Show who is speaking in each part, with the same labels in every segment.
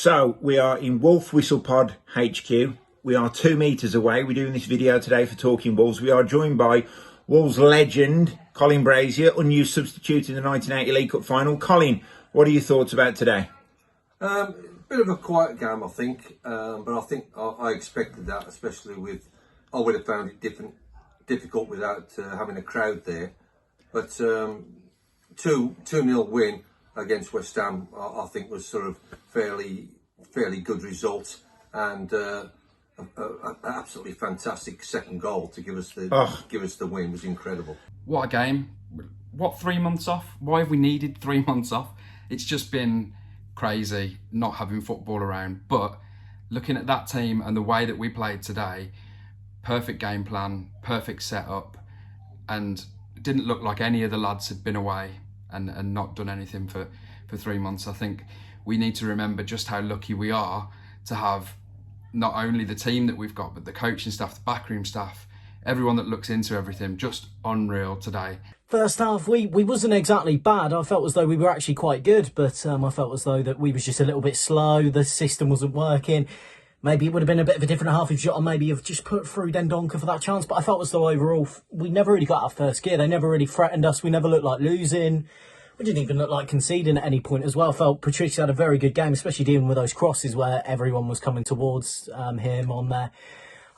Speaker 1: So we are in Wolf Whistle Pod HQ. We are 2 metres away. We're doing this video today for Talking Wolves. We are joined by Wolves legend Colin Brazier, unused substitute in the 1980 League Cup final. Colin, what are your thoughts about today?
Speaker 2: Bit of a quiet game, I think, but I think I expected that, especially with I would have found it difficult without having a crowd there. But 2-0 win against West Ham, I think, was sort of fairly good result, and an absolutely fantastic second goal to give us the win was incredible.
Speaker 3: What a game! What, 3 months off? Why have we needed 3 months off? It's just been crazy not having football around. But looking at that team and the way that we played today, perfect game plan, perfect setup, and it didn't look like any of the lads had been away and not done anything for 3 months. I think we need to remember just how lucky we are to have not only the team that we've got, but the coaching staff, the backroom staff, everyone that looks into everything. Just unreal today.
Speaker 4: First half, we wasn't exactly bad. I felt as though we were actually quite good, but I felt as though that we was just a little bit slow. The system wasn't working. Maybe it would have been a bit of a different half if Jota maybe have just put through Dendoncker for that chance. But I felt as though overall we never really got our first gear. They never really threatened us. We never looked like losing. We didn't even look like conceding at any point as well. I felt Patricia had a very good game, especially dealing with those crosses where everyone was coming towards him on there.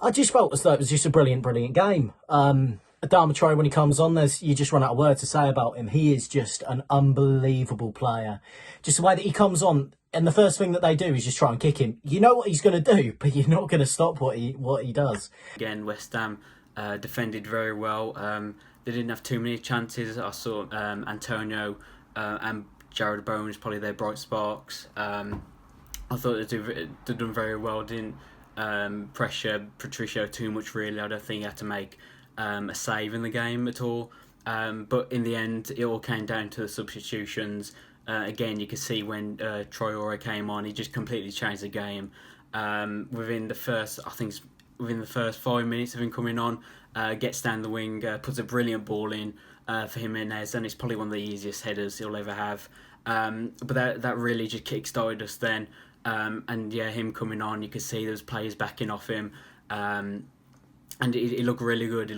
Speaker 4: I just felt as though it was just a brilliant game. Adama Traore, when he comes on, you just run out of words to say about him. He is just an unbelievable player. Just the way that he comes on, and the first thing that they do is just try and kick him. You know what he's going to do, but you're not going to stop what he does.
Speaker 5: Again, West Ham defended very well. They didn't have too many chances. I saw Antonio and Jared Bowen was probably their bright sparks. I thought they'd done very well. Didn't pressure Patricio too much, really. I don't think he had to make a save in the game at all. But in the end, it all came down to the substitutions. Again, you could see when Traore came on, he just completely changed the game. Within the first 5 minutes of him coming on, gets down the wing, puts a brilliant ball in for Jimenez, and it's probably one of the easiest headers he'll ever have. But that really just kick-started us then. And yeah, him coming on, you could see there was players backing off him. And it looked really good.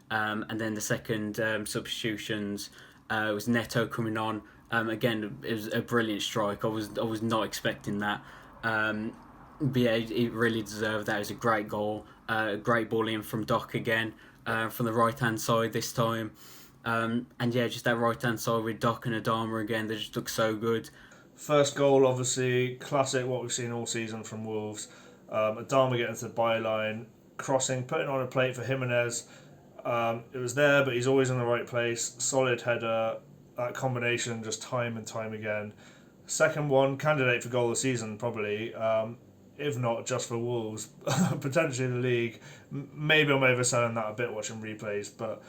Speaker 5: And then the second substitutions, it was Neto coming on. Again, it was a brilliant strike. I was not expecting that. But yeah, it really deserved that. It was a great goal. Great ball in from Doc again, from the right-hand side this time. And yeah, just that right-hand side with Doc and Adama again, they just look so good.
Speaker 6: First goal, obviously, classic, what we've seen all season from Wolves. Adama getting to the byline, crossing, putting on a plate for Jimenez. It was there, but he's always in the right place. Solid header, that combination just time and time again. Second one, candidate for goal of the season, probably. If not just for Wolves, potentially the league. Maybe I'm overselling that a bit watching replays, but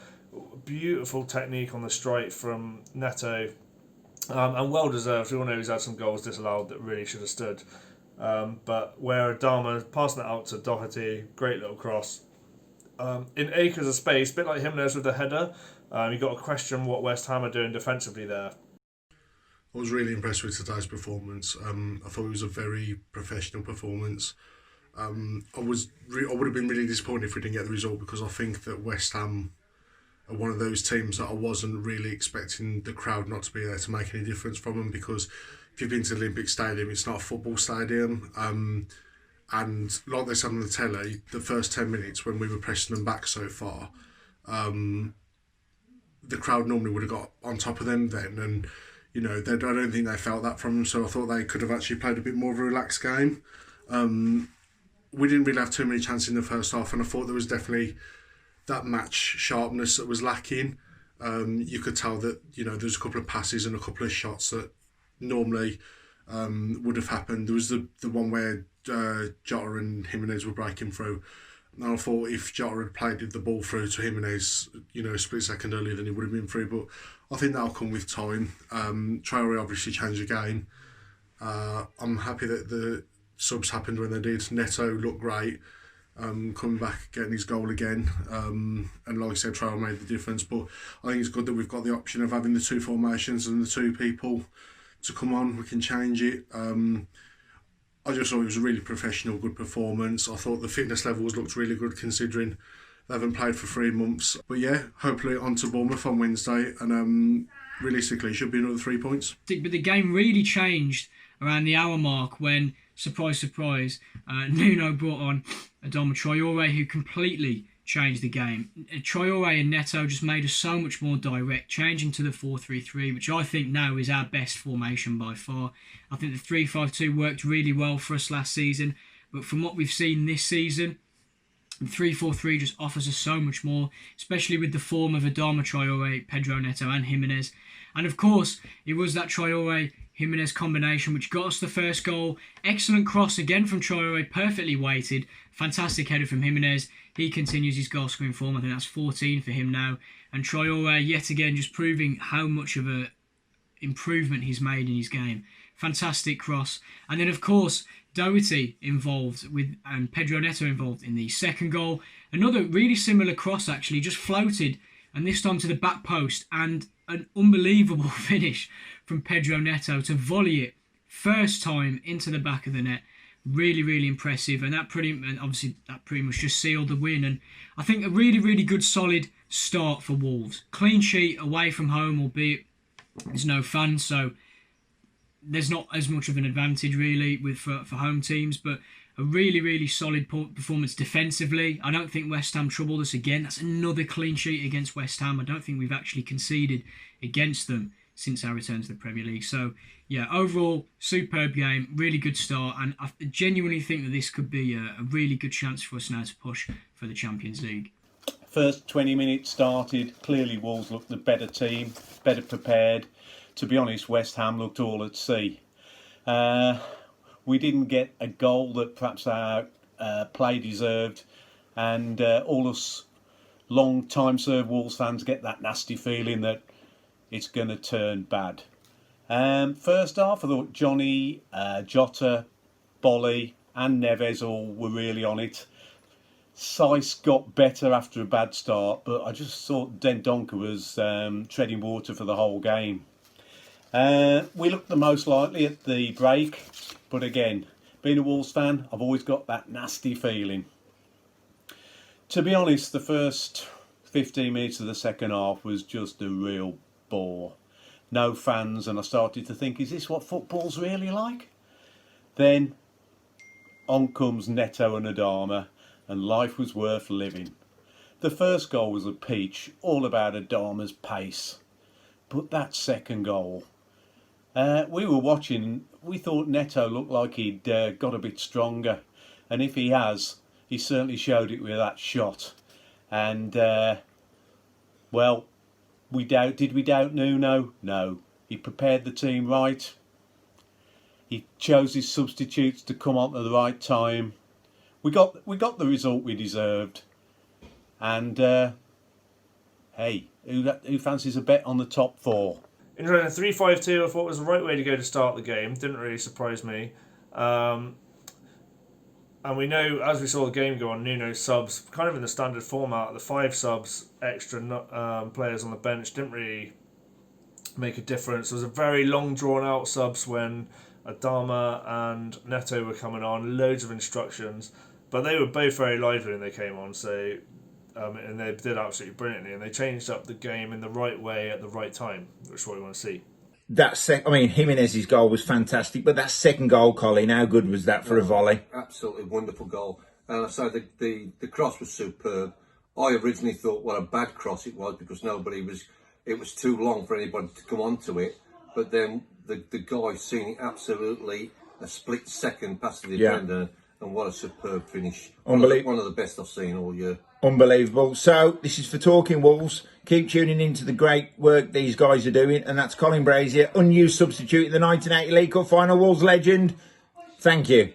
Speaker 6: beautiful technique on the strike from Neto. And well deserved. We all know he's had some goals disallowed that really should have stood. But where Adama passing it out to Doherty, great little cross. In acres of space, a bit like Jimenez with the header, you got to question what West Ham are doing defensively there.
Speaker 7: I was really impressed with today's performance. I thought it was a very professional performance. I would have been really disappointed if we didn't get the result, because I think that West Ham are one of those teams that I wasn't really expecting the crowd not to be there to make any difference from them, because if you've been to the Olympic Stadium, it's not a football stadium. And like they said on the telly, the first 10 minutes when we were pressing them back so far, the crowd normally would have got on top of them then. And, you know, I don't think they felt that from them, so I thought they could have actually played a bit more of a relaxed game. We didn't really have too many chances in the first half, and I thought there was definitely that match sharpness that was lacking. You could tell that, you know, there's a couple of passes and a couple of shots that normally would have happened. There was the one where Jota and Jimenez were breaking through. And I thought if Jota had played the ball through to Jimenez, you know, a split second earlier, then he would have been through. But I think that'll come with time. Traore obviously changed the game. I'm happy that the subs happened when they did. Neto looked great. Coming back, getting his goal again, and like I said, Raul made the difference. But I think it's good that we've got the option of having the two formations and the two people to come on. We can change it. I just thought it was a really professional, good performance. I thought the fitness levels looked really good considering they haven't played for 3 months. But yeah, hopefully on to Bournemouth on Wednesday, and realistically should be another 3 points.
Speaker 8: But the game really changed around the hour mark when, surprise, surprise, Nuno brought on Adama Traore, who completely changed the game. Traore and Neto just made us so much more direct, changing to the 4-3-3, which I think now is our best formation by far. I think the 3-5-2 worked really well for us last season, but from what we've seen this season, the 3-4-3 just offers us so much more, especially with the form of Adama Traore, Pedro Neto and Jimenez. And of course, it was that Traore-Jimenez combination which got us the first goal. Excellent cross again from Traore, perfectly weighted. Fantastic header from Jimenez. He continues his goal scoring form. I think that's 14 for him now. And Traore, yet again, just proving how much of a improvement he's made in his game. Fantastic cross. And then, of course, Doherty involved with and Pedro Neto involved in the second goal. Another really similar cross, actually, just floated, and this time to the back post, and an unbelievable finish from Pedro Neto to volley it first time into the back of the net. Really, really impressive, and obviously that pretty much just sealed the win. And I think a really, really good, solid start for Wolves. Clean sheet away from home, albeit there's no fans, so there's not as much of an advantage really for home teams, but a really, really solid performance defensively. I don't think West Ham troubled us again. That's another clean sheet against West Ham. I don't think we've actually conceded against them since our return to the Premier League. So, yeah, overall, superb game, really good start, and I genuinely think that this could be a really good chance for us now to push for the Champions League.
Speaker 9: First 20 minutes started, clearly Wolves looked the better team, better prepared. To be honest, West Ham looked all at sea. We didn't get a goal that perhaps our play deserved, and all us long-time served Wolves fans get that nasty feeling that it's going to turn bad. First half, I thought Johnny, Jota, Bolly and Neves all were really on it. Seiss got better after a bad start, but I just thought Dendoncker was treading water for the whole game. We looked the most likely at the break, but again, being a Wolves fan, I've always got that nasty feeling. To be honest, the first 15 minutes of the second half was just a real bore. No fans, and I started to think, is this what football's really like? Then on comes Neto and Adama, and life was worth living. The first goal was a peach, all about Adama's pace. But that second goal, we were watching, we thought Neto looked like he'd got a bit stronger, and if he has, he certainly showed it with that shot. And well, did we doubt Nuno? No. He prepared the team right. He chose his substitutes to come on at the right time. We got the result we deserved. And hey, who fancies a bet on the top four?
Speaker 6: In 3-5-2, I thought was the right way to go to start the game. Didn't really surprise me. And we know, as we saw the game go on, Nuno's subs, kind of in the standard format, the 5 subs, extra players on the bench, didn't really make a difference. There was a very long, drawn-out subs when Adama and Neto were coming on, loads of instructions, but they were both very lively when they came on, so and they did absolutely brilliantly, and they changed up the game in the right way at the right time, which is what we want to see.
Speaker 1: Jimenez's goal was fantastic, but that second goal, Colin, how good was that for a volley?
Speaker 2: Absolutely wonderful goal. And so the cross was superb. I originally thought what a bad cross it was because it was too long for anybody to come onto it. But then the guy seen it absolutely a split second past the defender, and what a superb finish. One of the best I've seen all year.
Speaker 1: Unbelievable. So, this is for Talking Wolves. Keep tuning into the great work these guys are doing. And that's Colin Brazier, unused substitute in the 1980 League Cup final, Wolves legend. Thank you.